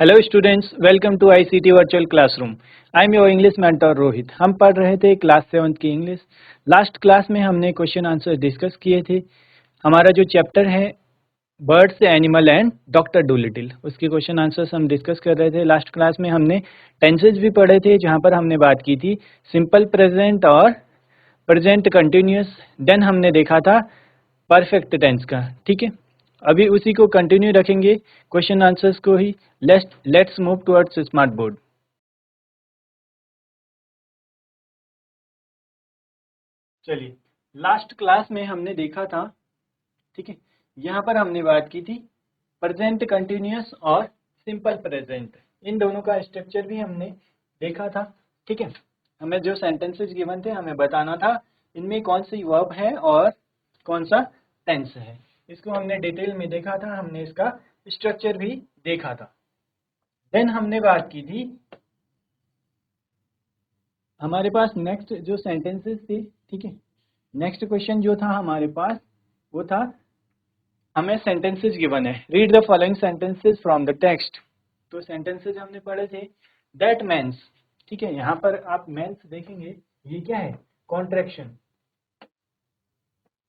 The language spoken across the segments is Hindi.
Hello students, welcome to ICT virtual classroom. I am your English mentor Rohit. हम पढ़ रहे थे क्लास 7 की इंग्लिश। लास्ट क्लास में हमने क्वेश्चन आंसर डिस्कस किए थे। हमारा जो चैप्टर है birds, animal and doctor Doolittle, उसके क्वेश्चन आंसर्स हम डिस्कस कर रहे थे। लास्ट क्लास में हमने टेंसेज भी पढ़े थे, जहाँ पर हमने बात की थी सिंपल प्रेजेंट और प्रेजेंट कंटिन्यूस। देन हमने देखा था परफेक्ट टेंस का। ठीक है, अभी उसी को कंटिन्यू रखेंगे, क्वेश्चन आंसर्स को ही। Let's move towards smart board. चलिए, लास्ट क्लास में हमने देखा था, ठीक है, यहाँ पर हमने बात की थी प्रेजेंट कंटिन्यूअस और सिंपल प्रेजेंट, इन दोनों का स्ट्रक्चर भी हमने देखा था। ठीक है, हमें जो सेंटेंसेस गिवन थे हमें बताना था इनमें कौन सी वर्ब है और कौन सा टेंस है। इसको हमने डिटेल में देखा था, हमने इसका स्ट्रक्चर भी देखा था। देन हमने बात की थी, हमारे पास नेक्स्ट जो सेंटेंसेस थे, ठीक है, नेक्स्ट क्वेश्चन जो था हमारे पास वो था, हमें सेंटेंसेस गिवन है, read the following sentences from the text. तो सेंटेंसेस हमने पढ़े थे दैट मेंस। ठीक है, यहाँ पर आप मेंस देखेंगे, ये क्या है, कॉन्ट्रैक्शन।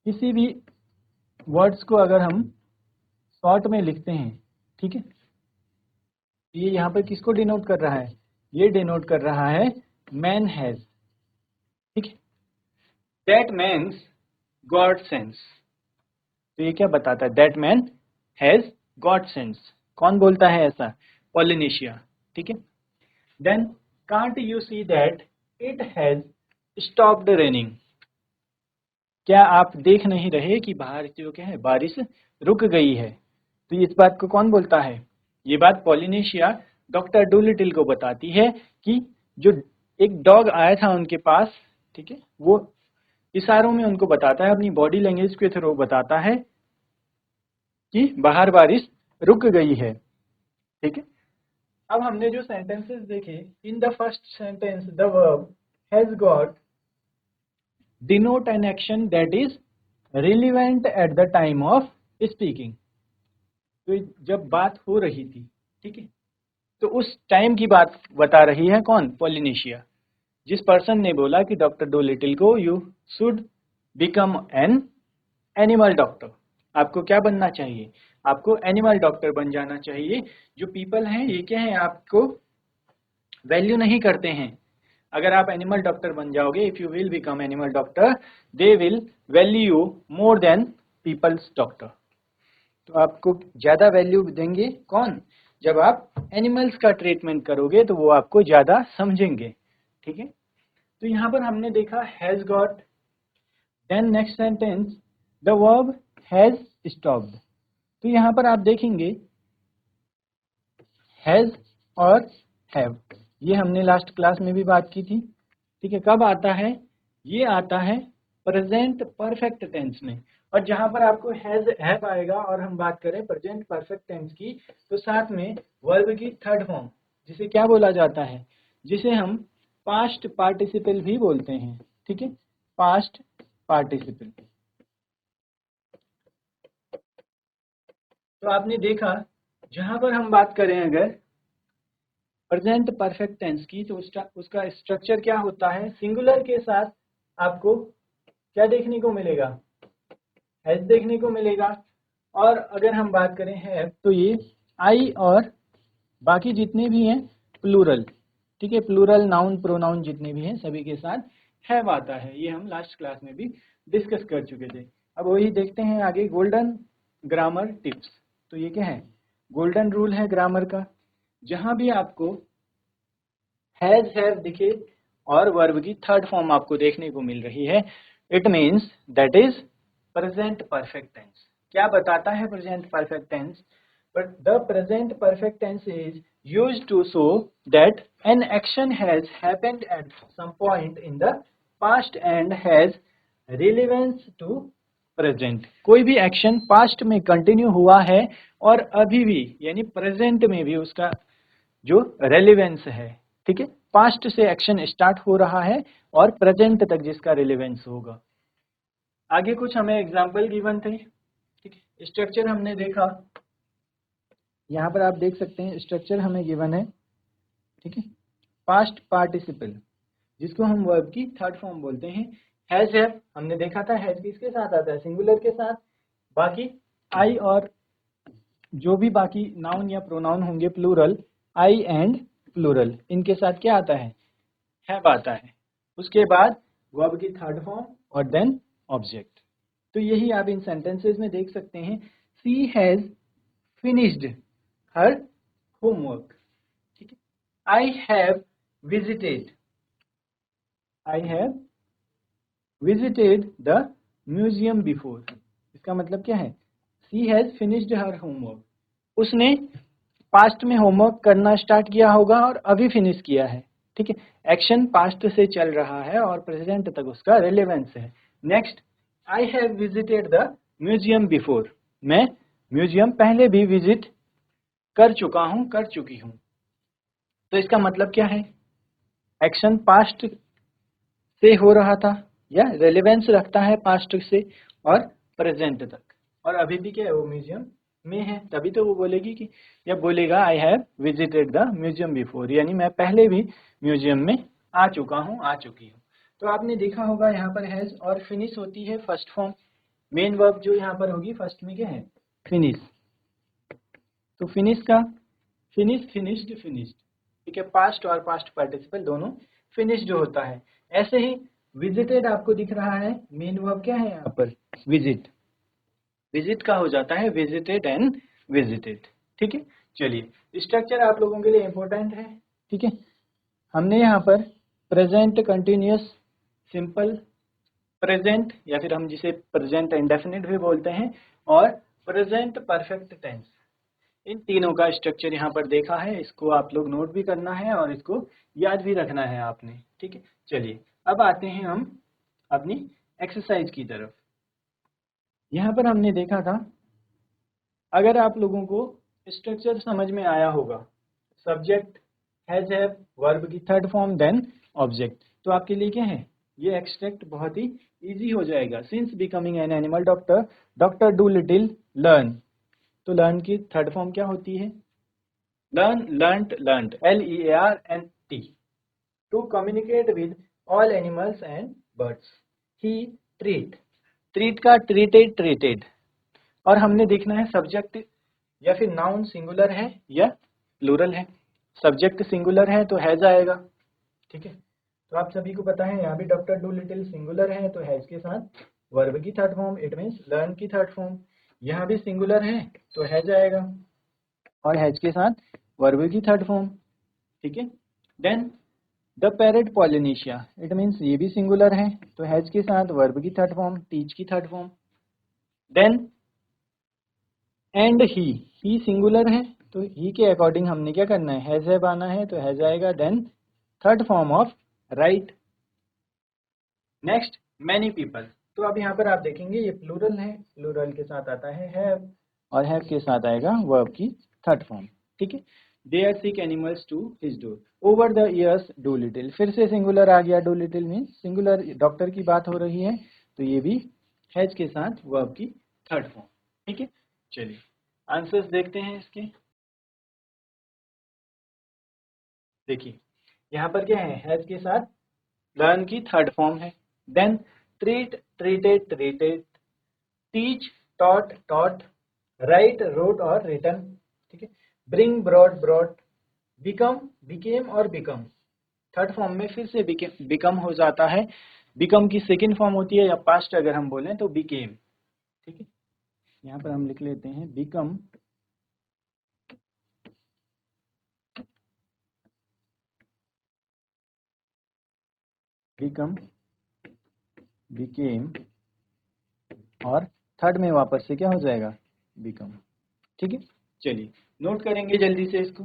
किसी भी वर्ड्स को अगर हम शॉर्ट में लिखते हैं, ठीक है, ये यहाँ पर किसको डिनोट कर रहा है, ये डिनोट कर रहा है मैन हैज। ठीक है, दैट मेंस गॉड सेंस। तो ये क्या बताता है, that man has god sense. कौन बोलता है ऐसा, पॉलिनेशिया। ठीक है, then can't you see that it has stopped raining. क्या आप देख नहीं रहे कि बाहर जो क्या है, बारिश रुक गई है। तो इस बात को कौन बोलता है, ये बात पॉलिनेशिया डॉक्टर डूलिटिल को बताती है कि जो एक डॉग आया था उनके पास, ठीक है, वो इशारों में उनको बताता है, अपनी बॉडी लैंग्वेज के थ्रू बताता है कि बाहर बारिश रुक गई है। ठीक है, अब हमने जो सेंटेंसेस देखे, in the first sentence the verb has got denote an action that is relevant at the time of speaking. तो जब बात हो रही थी, ठीक है, तो उस टाइम की बात बता रही है कौन, पॉलिनेशिया। जिस पर्सन ने बोला कि डॉक्टर डोलिटिल को you should become an animal doctor, आपको क्या बनना चाहिए, आपको एनिमल डॉक्टर बन जाना चाहिए। जो पीपल हैं ये क्या है, आपको वैल्यू नहीं करते हैं। अगर आप एनिमल डॉक्टर बन जाओगे, if you will become animal doctor, they will value you more than peoples doctor. तो आपको ज्यादा वैल्यू देंगे कौन, जब आप एनिमल्स का ट्रीटमेंट करोगे तो वो आपको ज्यादा समझेंगे। ठीक है, तो यहाँ पर हमने देखा has got. Then next sentence the verb has stopped. तो यहाँ पर आप देखेंगे हैज और हैव, ये हमने लास्ट क्लास में भी बात की थी। ठीक है, कब आता है, ये आता है प्रेजेंट परफेक्ट टेंस में। और जहां पर आपको हैज हैव आएगा और हम बात करें प्रेजेंट परफेक्ट टेंस की, तो साथ में वर्ब की थर्ड फॉर्म, जिसे क्या बोला जाता है, जिसे हम पास्ट पार्टिसिपल भी बोलते हैं। ठीक है, पास्ट पार्टिसिपल। तो आपने देखा, जहां पर हम बात करें अगर प्रेजेंट परफेक्ट टेंस की, तो उसका स्ट्रक्चर क्या होता है, सिंगुलर के साथ आपको क्या देखने को मिलेगा, हैज देखने को मिलेगा। और अगर हम बात करें हैव, तो ये आई और बाकी जितने भी हैं प्लूरल, ठीक है, प्लूरल नाउन प्रोनाउन जितने भी हैं सभी के साथ हैव आता है। ये हम लास्ट क्लास में भी डिस्कस कर चुके थे। अब वही देखते हैं आगे, गोल्डन ग्रामर टिप्स। तो ये क्या है, गोल्डन रूल है ग्रामर का, जहां भी आपको हैज हैव दिखे और वर्ब की थर्ड फॉर्म आपको देखने को मिल रही है, it means that is present perfect tense. क्या बताता है present perfect tense, but the present perfect tense is used to show that an action has happened at some point in the past and has relevance to present. कोई भी एक्शन पास्ट में कंटिन्यू हुआ है और अभी भी यानी प्रेजेंट में भी उसका जो रेलिवेंस है, ठीक है, पास्ट से एक्शन स्टार्ट हो रहा है और प्रेजेंट तक जिसका रिलेवेंस होगा। आगे कुछ हमें एग्जांपल गिवन थे, ठीक है, स्ट्रक्चर हमने देखा, यहाँ पर आप देख सकते हैं स्ट्रक्चर हमें गिवन है, ठीक है। पास्ट पार्टिसिपल जिसको हम वर्ब की थर्ड फॉर्म बोलते हैं। हैज हैव हमने देखा था, हैज किसके साथ आता है, सिंगुलर के साथ। बाकी आई और जो भी बाकी नाउन या प्रोनाउन होंगे प्लूरल, आई एंड प्लूरल, इनके साथ क्या आता है, हैव आता है। उसके बाद वर्ब की थर्ड फॉर्म और देन ऑब्जेक्ट। तो यही आप इन सेंटेंसेस में देख सकते हैं। सी हैज फिनिश्ड हर होमवर्क, ठीक है। I have visited, I have visited the museum before. इसका मतलब क्या है, सी हैज फिनिश्ड हर होमवर्क, उसने पास्ट में होमवर्क करना स्टार्ट किया होगा और अभी फिनिश किया है, ठीक है। एक्शन पास्ट से चल रहा है और प्रेजेंट तक उसका रिलेवेंस है। Next, I have visited the museum before, मैं म्यूजियम पहले भी विजिट कर चुका हूं, कर चुकी हूं। तो इसका मतलब क्या है, एक्शन पास्ट से हो रहा था या रेलेवेंस रखता है पास्ट से और प्रेजेंट तक, और अभी भी क्या है, वो म्यूजियम में है, तभी तो वो बोलेगी कि, या बोलेगा I have visited the museum before, यानी मैं पहले भी म्यूजियम में आ चुका हूँ, आ चुकी हूँ। तो आपने देखा होगा यहाँ पर हैज और फिनिश होती है फर्स्ट फॉर्म। मेन वर्ब जो यहाँ पर होगी फर्स्ट में क्या है, फिनिश। तो फिनिश का फिनिश, फिनिश्ड, फिनिश्ड, ठीक है। पास्ट और पास्ट पार्टिसिपल दोनों फिनिश जो होता है। ऐसे ही विजिटेड आपको दिख रहा है, मेन वर्ब क्या है यहाँ पर, विजिट। विजिट का हो जाता है विजिटेड एंड विजिटेड, ठीक है। चलिए, स्ट्रक्चर आप लोगों के लिए इंपॉर्टेंट है, ठीक है। हमने यहाँ पर प्रेजेंट कंटिन्यूअस, सिंपल प्रेजेंट, या फिर हम जिसे प्रेजेंट इंडेफिनिट भी बोलते हैं, और प्रेजेंट परफेक्ट टेंस, इन तीनों का स्ट्रक्चर यहाँ पर देखा है। इसको आप लोग नोट भी करना है और इसको याद भी रखना है आपने, ठीक है। चलिए, अब आते हैं हम अपनी एक्सरसाइज की तरफ। यहाँ पर हमने देखा था, अगर आप लोगों को स्ट्रक्चर समझ में आया होगा, सब्जेक्ट, हैज हैव, वर्ब की थर्ड फॉर्म, देन ऑब्जेक्ट, तो आपके लिए क्या है, ये एक्सट्रैक्ट बहुत ही इजी हो जाएगा। Since becoming an animal doctor, doctor Dolittle learn, तो लर्न की थर्ड फॉर्म क्या होती है, learn, learnt, learnt, LEARNT, to communicate with all animals and birds. He treat, treat का ट्रीटेड, ट्रीटेड। और हमने देखना है सब्जेक्ट या फिर नाउन सिंगुलर है या प्लूरल है। सब्जेक्ट सिंगुलर है तो हैज आएगा, ठीक है। तो आप सभी को पता है, यहाँ भी डॉक्टर डू लिटिल सिंगुलर है तो हैज के साथ वर्ब की third form, it means learn की थर्ड फॉर्म। यहाँ भी सिंगुलर है तो हैज आएगा और हैज के साथ वर्ब की थर्ड फॉर्म, ठीक है। Then the parrot Polynesia, it means ये भी सिंगुलर है तो हैज के साथ वर्ब की थर्ड फॉर्म, टीच की थर्ड फॉर्म। देन एंड ही सिंगुलर है तो ही के अकॉर्डिंग हमने क्या करना है, हैज हैव आना है तो हैज आएगा। Then third form of write. Next, many people, तो अब यहाँ पर आप देखेंगे ये प्लूरल है, प्लूरल के साथ आता है हैव और हैव के साथ आएगा वर्ब की थर्ड फॉर्म, ठीक है। They are sick animals to his door, over the years Dolittle, फिर से सिंगुलर आ गया, Dolittle means singular, doctor की बात हो रही है तो ये भी हैज के साथ वर्ब की थर्ड फॉर्म, ठीक है। चलिए, आंसर्स देखते हैं इसके। देखिए, यहाँ पर क्या है, हैज के साथ लर्न की थर्ड फॉर्म है। Then treat, treated, treated, teach, taught, taught, write, wrote और रिटन, ठीक है। Bring, brought, brought, become, became और बिकम, थर्ड फॉर्म में फिर से बिकम हो जाता है। बिकम की सेकंड फॉर्म होती है, या पास्ट अगर हम बोलें तो बिकेम, ठीक है। यहाँ पर हम लिख लेते हैं बिकम, बिकम, बिकेम, और थर्ड में वापस से क्या हो जाएगा, बिकम, ठीक है। चलिए, नोट करेंगे जल्दी से इसको।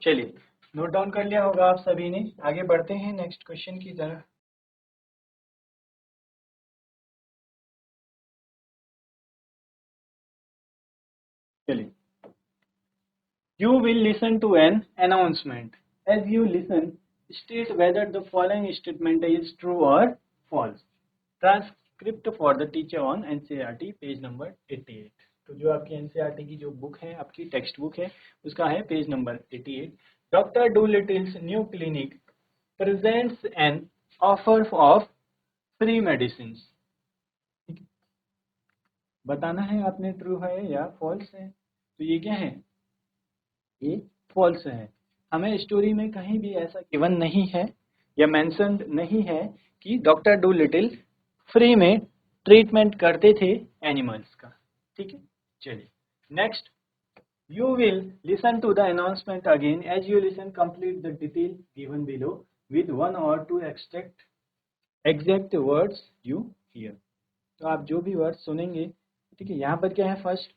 चलिए, नोट डाउन कर लिया होगा आप सभी ने। आगे बढ़ते हैं नेक्स्ट क्वेश्चन की तरफ। चलिए, you will listen to an announcement, As you listen, state whether the following statement is true or false. Transcript for the teacher on NCERT page number 88। तो जो आपकी एनसीईआरटी की जो बुक है, आपकी टेक्स्ट बुक है, उसका है page number 88। Doctor Dolittle's new clinic presents an offer of free medicine. बताना है आपने ट्रू है या फॉल्स है। तो ये क्या है, ये फॉल्स है। हमें स्टोरी में कहीं भी ऐसा गिवन नहीं है या मेंशन्ड नहीं है कि डॉक्टर डूलिटिल फ्री में ट्रीटमेंट करते थे एनिमल्स का। ठीक है, चलिए next. You will listen to the announcement again. As you listen complete the detail given below with 1 or 2 exact words you hear. तो आप जो भी वर्ड सुनेंगे, ठीक है, यहाँ पर क्या है, first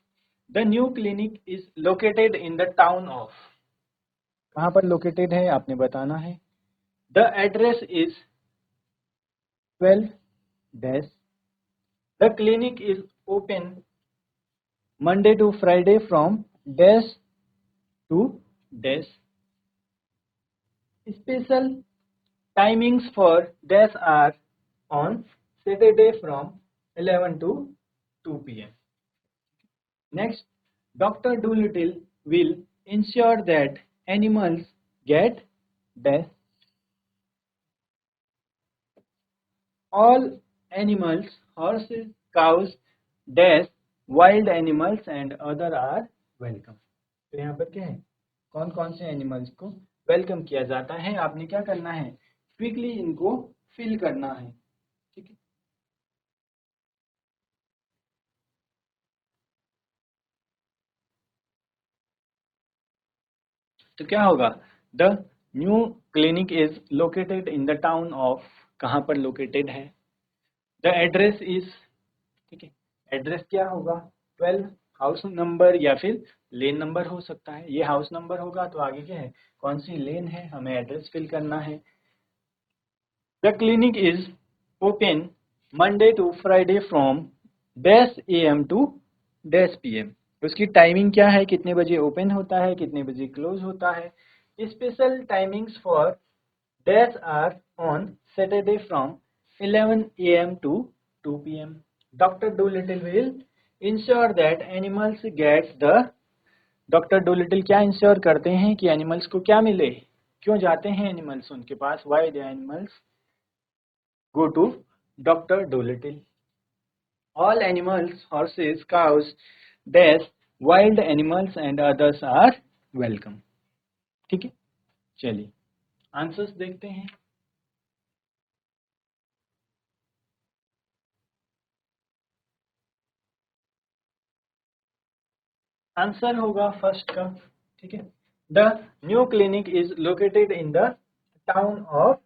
the new clinic is located in the town of. कहाँ पर लोकेटेड है आपने बताना है। The address is 12 dash. The clinic is open Monday to Friday from dash to dash. Special timings for dash are on Saturday from 11 to 2 p.m. Next, Dr. Dolittle will ensure that animals get dash. All animals, horses, cows, dash, wild animals and other are welcome. तो यहाँ पर क्या है, कौन कौन से एनिमल्स को वेलकम किया जाता है। आपने क्या करना है, क्विकली इनको फिल करना है। ठीक है, तो क्या होगा, the new clinic is located in the town of. कहाँ पर लोकेटेड है, द एड्रेस इज, ठीक है, एड्रेस क्या होगा, 12 हाउस नंबर या फिर लेन नंबर हो सकता है। ये हाउस नंबर होगा तो आगे क्या है, कौन सी लेन है, हमें एड्रेस फिल करना है। The clinic is open Monday to Friday from dash AM to dash PM। उसकी टाइमिंग क्या है, कितने बजे ओपन होता है, कितने बजे क्लोज होता है। Special timings for dash are on Saturday from 11 AM to 2 PM. Dr. Dolittle will ensure that animals gets the। Doctor Dolittle क्या इंश्योर करते हैं कि एनिमल्स को क्या मिले, क्यों जाते हैं एनिमल्स उनके पास, why the animals go to Dr. Dolittle. All animals, horses, cows, dash, wild animals and others are welcome. ठीक है, चलिए आंसर्स देखते हैं। आंसर होगा फर्स्ट का। ठीक है, the new clinic is located in the town of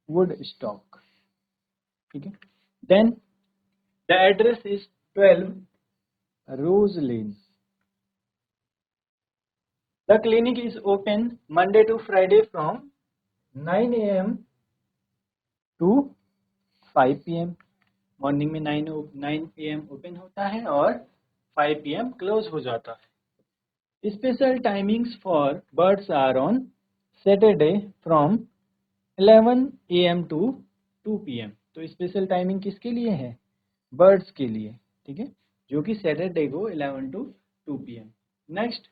Woodstock. ठीक है, then the address is 12 Rose Lane. The clinic is open Monday to Friday from 9 AM to 5 PM। Morning में 9 AM ओपन होता है और 5 PM क्लोज हो जाता है। Special timings for birds are on Saturday from 11 AM to 2 PM। तो स्पेशल टाइमिंग किसके लिए है, बर्ड्स के लिए। ठीक है, जो कि सैटरडे को 11 to 2 PM। Next,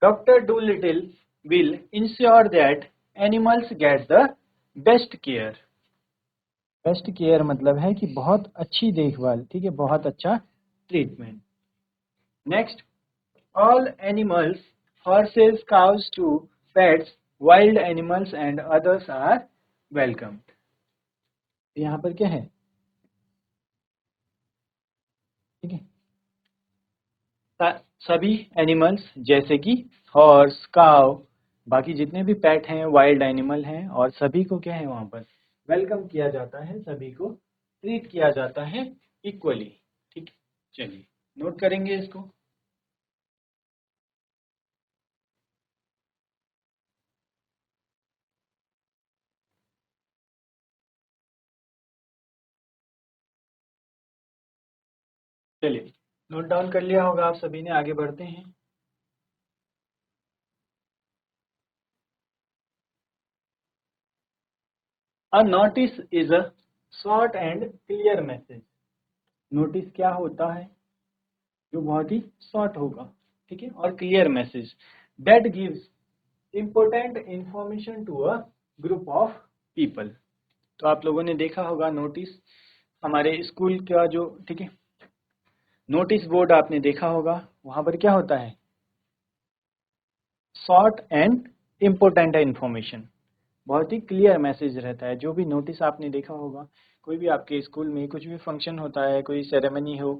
doctor Doolittle will ensure that animals get the best care. Best care मतलब है कि बहुत अच्छी देखभाल, ठीक है, बहुत अच्छा treatment. Next, all animals, horses, cows to pets, wild animals and others are welcomed। यहाँ पर क्या है, ठीक है, सभी एनिमल्स जैसे कि हॉर्स, काव, बाकी जितने भी पेट हैं, वाइल्ड एनिमल हैं, और सभी को क्या है वहाँ पर वेलकम किया जाता है, सभी को ट्रीट किया जाता है इक्वली। ठीक, चलिए नोट करेंगे इसको। चलिए नोट डाउन कर लिया होगा आप सभी ने, आगे बढ़ते हैं। A notice is a short and clear message. Notice क्या होता है? जो बहुत ही शॉर्ट होगा, ठीक है, और clear message that gives important information to a group of people. तो आप लोगों ने देखा होगा नोटिस, हमारे स्कूल का जो, ठीक है, नोटिस बोर्ड आपने देखा होगा, वहां पर क्या होता है? शॉर्ट एंड इम्पोर्टेंट इंफॉर्मेशन, बहुत ही क्लियर मैसेज रहता है। जो भी नोटिस आपने देखा होगा, कोई भी आपके स्कूल में कुछ भी फंक्शन होता है, कोई सेरेमनी हो,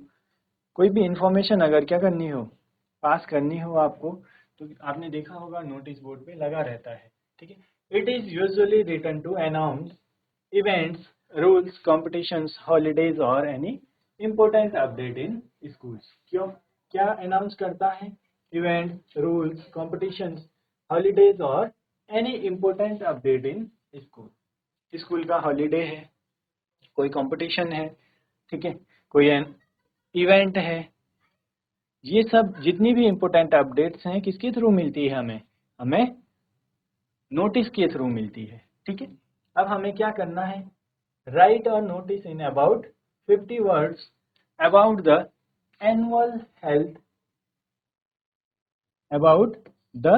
कोई भी इंफॉर्मेशन अगर क्या करनी हो, पास करनी हो आपको, तो आपने देखा होगा नोटिस बोर्ड पे लगा रहता है, ठीक है। It is usually written to announce events, rules, competitions, holidays और any important update in schools. क्यों? क्या अनाउंस करता है? इवेंट्स, रूल्स, कॉम्पिटिशन्स, हॉलीडेज और any important update in school. School का हॉलीडे है, कोई कंपटीशन है, ठीक है, कोई इवेंट है, ये सब जितनी भी इम्पोर्टेंट अपडेट्स हैं किसके थ्रू मिलती है? हमें हमें नोटिस के थ्रू मिलती है, ठीक है। अब हमें क्या करना है? Right a notice in about 50 words about the annual health about the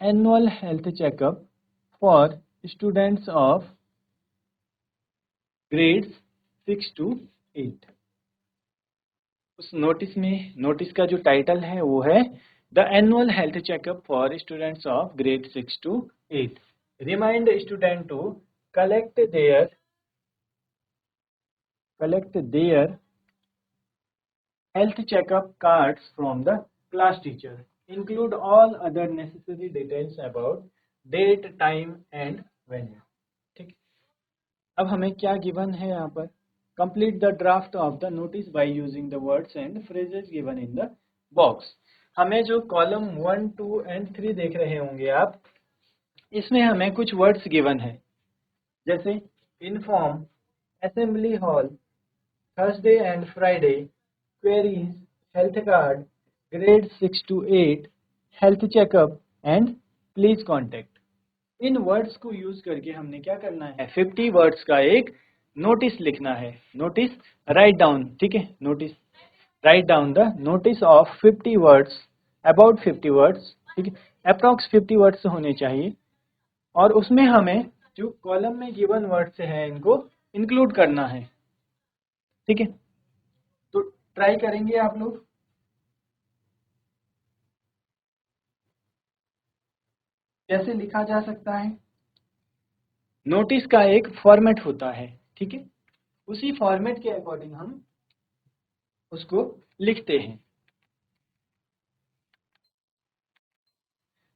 annual health checkup for students of grades 6 to 8। उस नोटिस में, नोटिस का जो टाइटल है वो है the annual health checkup for students of grade 6 to 8। Remind student to collect their health checkup cards from the class teacher, include all other necessary details about date, time and venue। ठीक, अब हमें क्या गिवन है यहाँ पर? Complete the draft of the notice by using the words and phrases given in the box. हमें जो कॉलम 1, 2 एंड 3 देख रहे होंगे आप, इसमें हमें कुछ वर्ड्स गिवन है, जैसे inform, assembly hall, Thursday and Friday, queries, health card, grade 6 to 8, health checkup and please contact. In words को यूज करके हमने क्या करना है? 50 वर्ड्स का एक नोटिस लिखना है। नोटिस राइट डाउन, ठीक है, notice write down the notice of 50 words about 50 words, ठीक है, अप्रॉक्स 50 वर्ड्स होने चाहिए, और उसमें हमें जो कॉलम में गिवन वर्ड्स है इनको इंक्लूड करना है, ठीक है। तो ट्राई करेंगे आप लोग। कैसे लिखा जा सकता है? नोटिस का एक फॉर्मेट होता है, ठीक है, उसी फॉर्मेट के अकॉर्डिंग हम उसको लिखते हैं।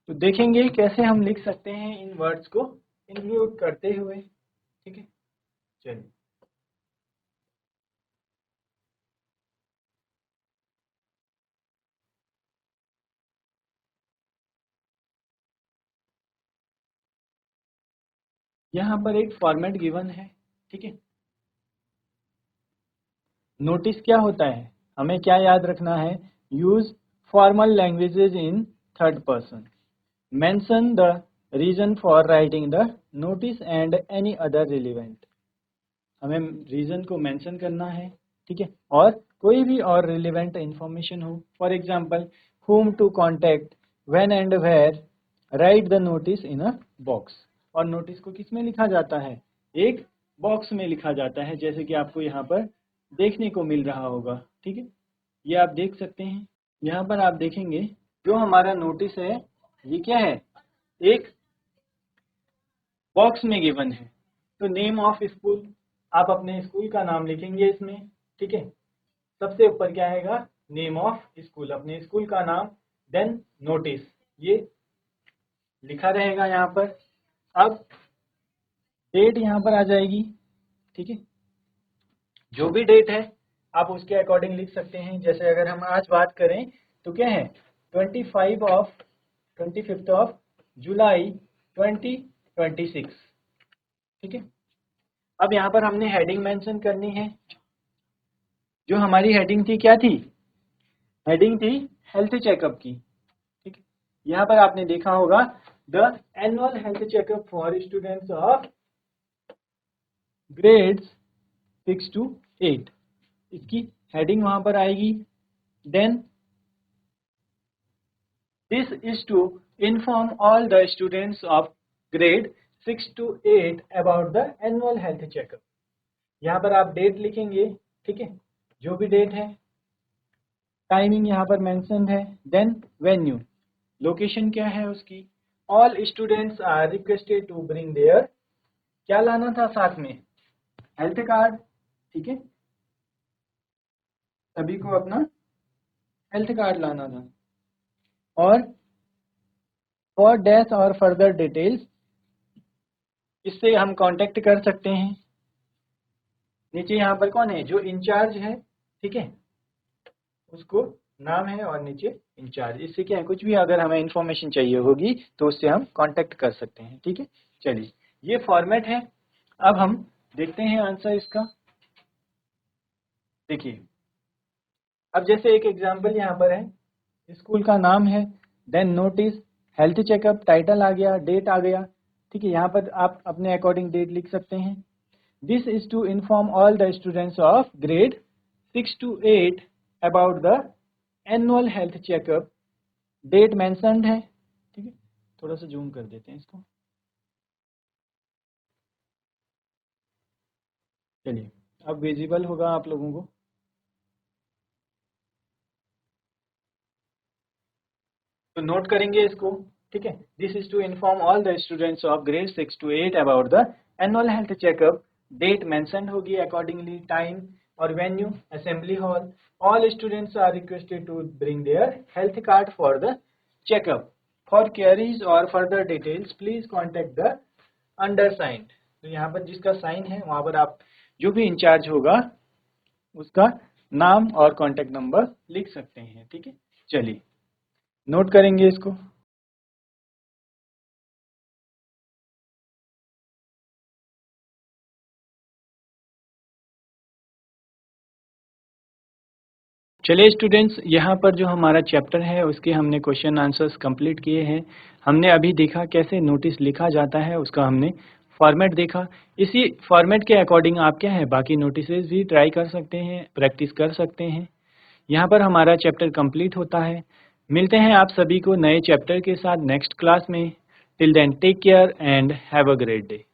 तो देखेंगे कैसे हम लिख सकते हैं इन वर्ड्स को इंक्लूड करते हुए, ठीक है। चलिए, यहाँ पर एक फॉर्मेट गिवन है, ठीक है। नोटिस क्या होता है? हमें क्या याद रखना है? Use formal languages in third person, mention the reason for writing the notice and any other relevant. हमें रीजन को मेंशन करना है, ठीक है, और कोई भी और रिलेवेंट इंफॉर्मेशन हो, for example whom to contact, when and where, write the notice in a box. और नोटिस को किस में लिखा जाता है? एक बॉक्स में लिखा जाता है, जैसे कि आपको यहाँ पर देखने को मिल रहा होगा, ठीक है, ये आप देख सकते हैं। यहाँ पर आप देखेंगे जो हमारा नोटिस है ये क्या है? एक बॉक्स में गिवन है। तो नेम ऑफ स्कूल, आप अपने स्कूल का नाम लिखेंगे इसमें, ठीक है। सबसे ऊपर क्या आएगा? नेम ऑफ स्कूल, अपने स्कूल का नाम, देन नोटिस, ये लिखा रहेगा यहाँ पर। अब डेट यहाँ पर आ जाएगी, ठीक है, जो भी डेट है आप उसके अकॉर्डिंग लिख सकते हैं। जैसे अगर हम आज बात करें तो क्या है? 25 ऑफ जुलाई 2026, ठीक है। अब यहाँ पर हमने हेडिंग मेंशन करनी है। जो हमारी हेडिंग थी क्या थी? हेडिंग थी हेल्थ चेकअप की, ठीक है। यहाँ पर आपने देखा होगा the annual health checkup for students of grades 6 to 8, इसकी हेडिंग वहां पर आएगी। Then this is to inform all the students of grade 6 to 8 about the annual health checkup. यहाँ पर आप डेट लिखेंगे, ठीक है, जो भी डेट है। टाइमिंग यहाँ पर मेंशन्ड है। देन वेन्यू, लोकेशन क्या है उसकी। All students are requested to bring their, क्या लाना था साथ में, हेल्थ कार्ड, ठीक है, सभी को अपना हेल्थ कार्ड लाना था। और फॉर डैश और फर्दर डिटेल्स, इससे हम कांटेक्ट कर सकते हैं। नीचे यहाँ पर कौन है, जो इंचार्ज है, ठीक है, उसको नाम है और नीचे इंचार्ज। इससे क्या है, कुछ भी अगर हमें इंफॉर्मेशन चाहिए होगी तो उससे हम कांटेक्ट कर सकते हैं, ठीक है। चलिए, ये फॉर्मेट है। अब हम देखते हैं आंसर इसका। देखिए, अब जैसे एक एग्जांपल यहाँ पर है, स्कूल का नाम है, then notice, health checkup, title आ गया, डेट आ गया, ठीक है। यहाँ पर आप अपने अकॉर्डिंग डेट लिख सकते हैं। This is to inform all the students of grade 6 to 8 about the annual health checkup, date mentioned है, ठीक है। थोड़ा सा जूम कर देते हैं इसको। चलिए, अब विजिबल होगा आप लोगों को। तो नोट करेंगे इसको, ठीक है। This is to inform all the students of grade 6 to 8 about the annual health checkup, date mentioned होगी अकॉर्डिंगली, टाइम और venue assembly hall. All students are requested to bring their health card for the checkup. For queries और further details please contact the undersigned. तो यहाँ पर जिसका साइन है वहां पर आप जो भी इंचार्ज होगा उसका नाम और कॉन्टेक्ट नंबर लिख सकते हैं, ठीक है। चलिए, नोट करेंगे इसको। चलिए स्टूडेंट्स, यहाँ पर जो हमारा चैप्टर है उसके हमने क्वेश्चन आंसर्स कंप्लीट किए हैं। हमने अभी देखा कैसे नोटिस लिखा जाता है, उसका हमने फॉर्मेट देखा। इसी फॉर्मेट के अकॉर्डिंग आप क्या है, बाकी नोटिसेस भी ट्राई कर सकते हैं, प्रैक्टिस कर सकते हैं। यहाँ पर हमारा चैप्टर कंप्लीट होता है। मिलते हैं आप सभी को नए चैप्टर के साथ नेक्स्ट क्लास में। Till then take care and have a great day.